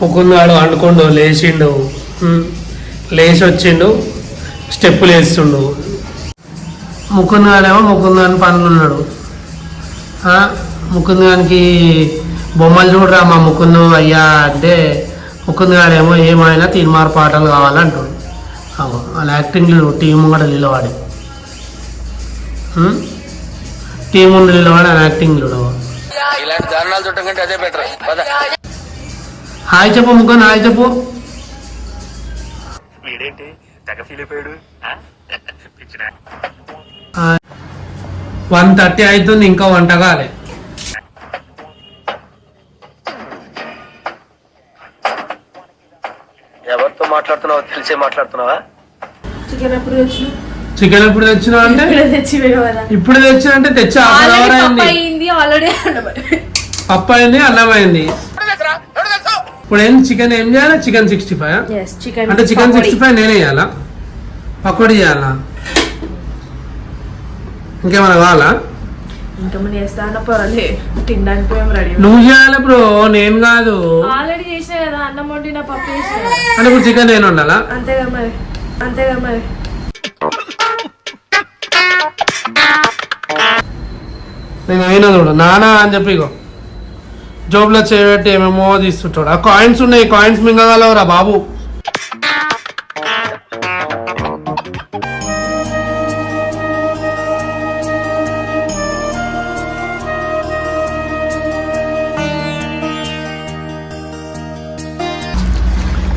ముకుందాడు వండుకుండు లేచిండు, లేచి వచ్చిండు, స్టెప్పులు వేస్తుండు. ముకుందాడేమో ముకుందాని పనులు ఉన్నాడు. ముకుందానికి బొమ్మలు చూడరా మా ముకుందు అయ్యా అంటే ముకుందాడేమో ఏమైనా తీర్మార్ పాటలు కావాలంటాడు. వాళ్ళ యాక్టింగ్లు టీం కూడా నిలవాడి, టీం ఉండి నిలవాడి ఆయన యాక్టింగ్లు. హాయ్ చెప్పు ముకుంద్, హాయ్ చెప్పు. 1:30 అవుతుంది, ఇంకా వంట కాలే. ఎవరితో మాట్లాడుతున్నావో తెలిసే మాట్లాడుతున్నావా? చికెన్ ఎప్పుడు తెచ్చినావు అంటే ఇప్పుడు తెచ్చిన అంటే తెచ్చి పప్పు అయింది, అన్నం అయింది. ఇప్పుడు ఏంది చికెన్ ఏం చేయాలి? చికెన్ 65 అంటే చికెన్ 65 నేనే చేయాలా? పకోడీ చేయాలా? ఇంకేమైనా కావాలా? నువ్వు చేయాలి బ్రో, నేను కాదు. అంటే ఇప్పుడు చికెన్ నేను ఉండాలా? అంతేగా మరి. నేను అయినా చూడు నానా అని చెప్పి ఇగో జోబులో చేయబెట్టి ఏమేమో తీస్తుంటాడు. ఆ కాయిన్స్ ఉన్నాయి, కాయిన్స్ మింగగలవురా బాబు.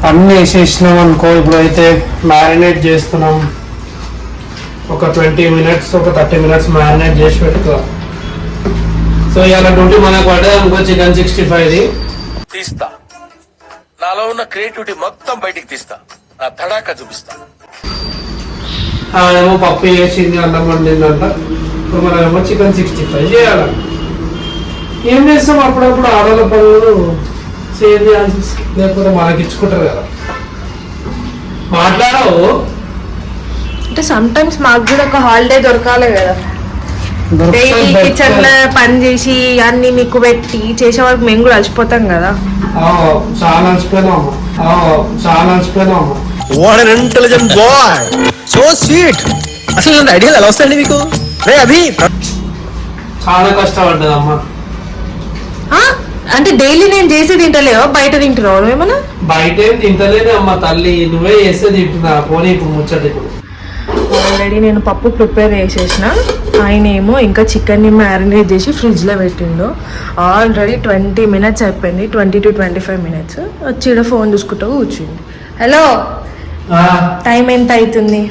అన్నీ వేసేసినాం అనుకో. ఇప్పుడు అయితే మ్యారినేట్ చేస్తున్నాం. ఒక 20 minutes, ఒక 30 minutes మ్యారినేట్ చేసి పెట్టుకో. సో ఇలా డ్యూటీ మనకు పడ్డది అనుకో. చికెన్ 65 తీస్తా, నాలో ఉన్న క్రియేటివిటీ మొత్తం బయటికి తీస్తా, నా తడాక చూపిస్తా. ఏమో పప్పు వేసింది, అన్నం వండిందంట. ఇప్పుడు మనమేమో చికెన్ 65 చేయాలి. ఏం చేస్తాం, అప్పుడప్పుడు ఆడవాళ్ళ పనులు సేవ్ చేయాల్సి వస్తుంది, లేకపోతే మనకి ఇచ్చుకుంటారు కదా. మాట్లాడవు అంటే సమ్ టైమ్స్ మాకు కూడా ఒక హాలిడే దొరకాలి కదా. డైలీ కిచెన్ లో పని చేసి అన్ని మీకు పెట్టి చేసే వరకు మేము కూడా అలసిపోతాం కదా. చాలా అలసిపోయినా what an intelligent boy, so sweet. అసలు ఇలాంటి ఐడియాలు ఎలా వస్తాయండి మీకు? చాలా కష్టపడ్డదమ్మా. అంటే డైలీ నేను చేసి తింటలేవా, బయట తింటున్నావు ఏమన్నా? బయట ఏం తింటలేదే అమ్మ తల్లి, నువ్వే చేస్తే తింటున్నా. పోనీ ఇప్పుడు ముచ్చట. ఇప్పుడు ఆల్రెడీ నేను పప్పు ప్రిపేర్ చేసేసిన. ఆయన ఏమో ఇంకా చికెన్ని మ్యారినేట్ చేసి ఫ్రిడ్జ్లో పెట్టిండు. ఆల్రెడీ 20 minutes అయిపోయింది, 20 to 25 minutes. వచ్చి ఇక్కడ ఫోన్ చూసుకుంటూ కూర్చుంది. హలో, టైం ఎంత అవుతుంది?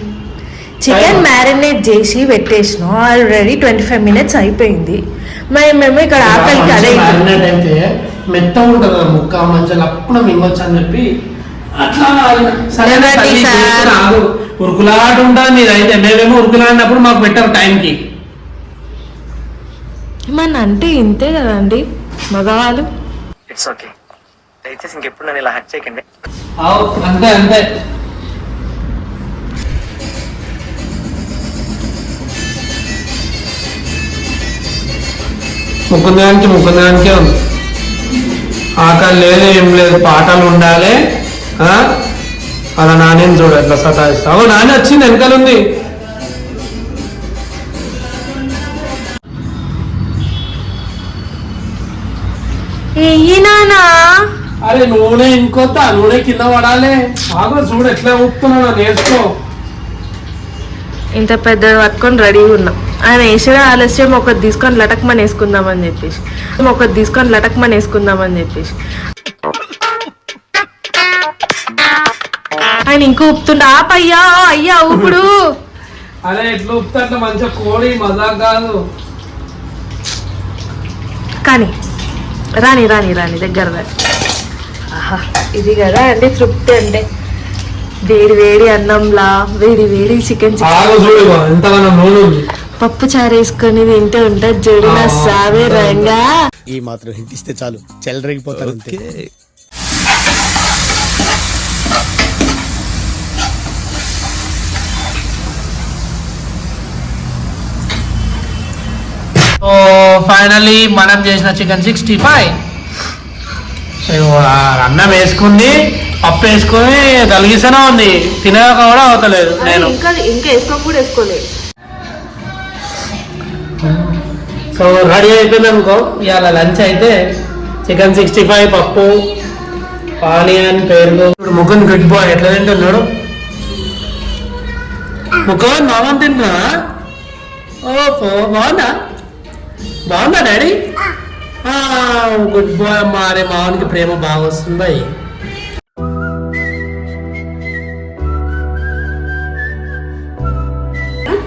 చికెన్ మ్యారినేట్ చేసి పెట్టేసిన ఆల్రెడీ 25 minutes అయిపోయింది. మేము ఇక్కడ ఆకలికి అదే అయితే మెత్త ఉంటుంది ముక్క, మంచిగా అప్పుడు మింగొచ్చు అని చెప్పి అట్లా. ఉరుకులాట ఉంటుంది మీదైతే. మేమేమో ఉరుకులాడినప్పుడు మాకు పెట్టారు టైంకి. ఏమన్నా అంటే ఇంతే కదండి మగవాళ్ళు. ఇట్స్ ఓకే, దయచేసి ఇంకెప్పుడు నన్ను ఇలా హక్ చేయకండి. అంతే అంతే. ముకుందానికే ఉంది ఆకలి లేదు, ఏం లేదు. పాటలు ఉండాలి. అలా నానేం చూడు ఎట్లా సతాయిస్తావు. నాని వచ్చింది, వెనకాలంది. అరే నూనె ఇంకొత్త, నూనె కింద పడాలి. బాగా చూడు ఎట్లా ఊపుతున్నా, నేర్చుకో. ఇంత పెద్దది పట్టుకొని రెడీగా ఉన్నాం. ఆయన వేసిన ఆలస్యం ఒకటి తీసుకొని లటక్మని వేసుకుందామని చెప్పేసి ఆయన ఇంకో ఊపుతుండ. ఆపయ్యా అయ్యా ఊపుడు. అరే ఎట్లా ఊపుతా మంచిగా కోడి మజాక్ కాదు. కానీ రాని దగ్గర రాని. ఆహా, ఇది కదా అండి తృప్తి అంటే. వేడి అన్నంలా వేడి చికెన్ పప్పు చారు వేసుకొని తింటే ఉంటుంది చూడు. నా సావే రంగా. ఈ మాత్రం హింట్ ఇస్తే చాలు, చెలరేగిపోతారు అంతే. సో ఫైనల్లీ మనం చేసిన చికెన్ 65 అన్నం వేసుకుంది, పప్పు వేసుకొని తలిగిస్తూనే ఉంది, తినక కూడా అవుతలేదు. నేను ఇంకా వేసుకోక కూడా వేసుకోలేదు. సో రెడీ అయిపోయింది అనుకో. ఇవాళ లంచ్ అయితే చికెన్ 65, పప్పు, ఆనియన్, పెరుగు. ఇప్పుడు ముగ్గురు గుడ్ బాయ్ ఎట్లా తింటున్నాడు. ముగ్గురు మామని తింటున్నా. ఓహో బాగుందా, బాగుందా డాడీ? గుడ్ బాయ్ అమ్మా. అరే మావానికి ప్రేమ బాగా వస్తుంది boy.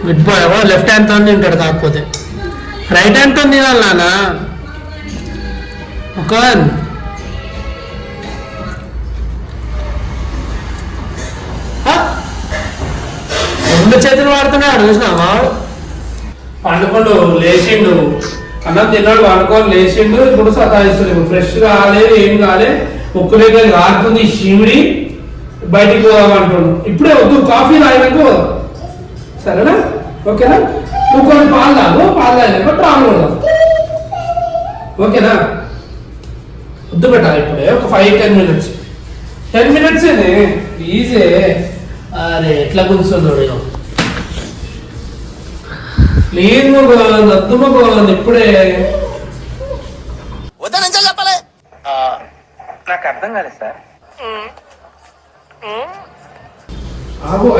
Good boy. Left hand తో తింటాడు, కాకపోతే రైట్ హ్యాండ్ తో తినాలి నాన్న. ఒక రెండు చేతులు వాడుతున్నాడు చూసినావా. పండుకోండు లేచిండు, అన్నం తిన్నాడు, పండుకొని లేచిండు. ఇప్పుడు సతాయిస్తుంది, ఫ్రెష్ కాలేదు, ఏం కాలే, ఉక్కు దగ్గర కారుతుంది, శివుడి బయటికి పోదామంటుండు. ఇప్పుడే వద్దు, కాఫీ తాగినాక సరేనా, ఓకేనా? నువ్వు కొన్ని పాలు తాగు, పాలు తాగినాక ట్రావెల్ కొడదాం, ఓకేనా? వద్దు పెట్టాలి ఇప్పుడే, ఒక 5-10 minutes. 10 minutes easy. అరే ఎట్లా కూర్చున్నాడు. ప్లీజ్ మొగోన్, వద్దు మొగోన్, ఇప్పుడే. చెప్పలే నాకు అర్థం కాలేదు సార్.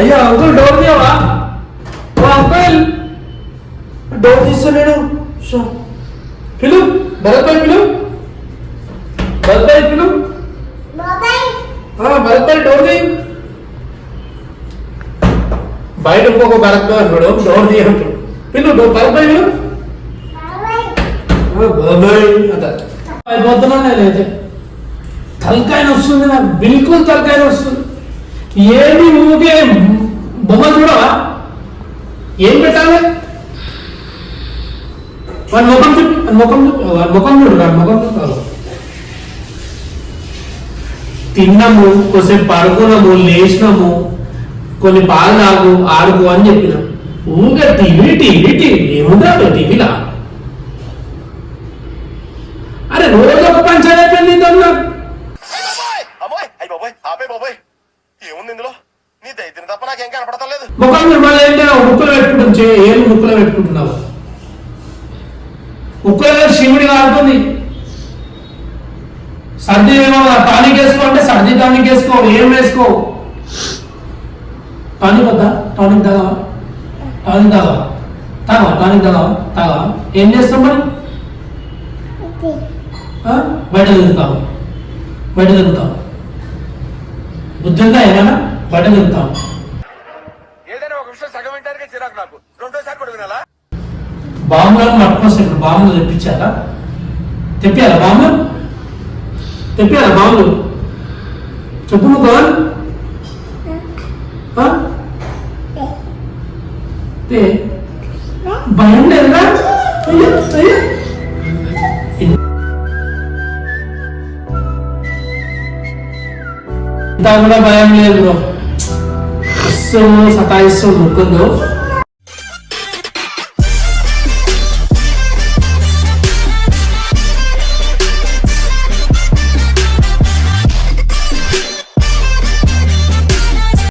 అయ్యా అంకుల్ డోర్ తీయవా? అంకుల్ డోర్ తీస్తున్నాడు. పిలు భరత్ భాయ్, పిలు భరత్ భాయ్, పిలు భరత్ భాయ్, డోర్ తీ. బయట ఇంకొక భరత్ భాయ్ అన్నాడు, డోర్ తీయంటాడు. పిలు భరత్ భాయ్, పిలు బాబాయ్ అంట. అయిపోతున్నా నేనైతే తలకాయ వస్తుంది నాకు, బిల్కుల్ తలకాయ వస్తుంది. ఏది ఊకే బొమ్మ చూడవా? ఏం పెట్టాలి? వాడి ముఖం చూపి, ముఖం చూపి, వాడి ముఖం చూడు, వాడి ముఖం చూపాలి. తిన్నాము, కొద్దిసేపు పడుకున్నాము, లేచినాము, కొన్ని పాలు తాగు, ఆడుకో అని చెప్పినాం. ఊగా టీవీ టీవీ టీవీ ఏముందా టీవీలా? అరే రోజు ఒక పంచాయతీ అయిపోయింది ఇందులో. ఏముంది ఇందులో? నీ దైత్యం తప్ప నాకేం కనపడతలేదు. ముఖం మళ్ళీ ఏంటి ముక్కులు పెట్టుకుంటు, ఏం ముక్కులో పెట్టుకుంటున్నావు? ముక్కులో శివుడి కాడుతుంది. సర్ది ఏమో టానిక్ వేసుకో అంటే సర్ది టానిక్ వేసుకో, ఏం వేసుకో. టానిక్ వద్దా? టానిక్ తాగావా? టానిక్ తాగావా? తాగావా? టానిక్ తాగావా? తాగావా? ఏం చేస్తాం మరి? బయట తిరుగుతావు, బయట తిరుగుతావు. బుద్ధంగా ఏమైనా బయట తిరుగుతావు. ఏదైనా ఒక విషయం సగం వింటానికే చిరాకు నాకు. రెండోసారి కూడా వినాలా? బాంబులను పట్టుకొస్తే ఇప్పుడు బాంబులు తెప్పించారా? తెప్పారా బాంబులు? తెప్పారా బాంబులు? చెప్పు ముఖం. భయం లేదురా? ఇంత కూడా భయం లేదు బ్రో. సతాయిస్తూ ముక్కుందో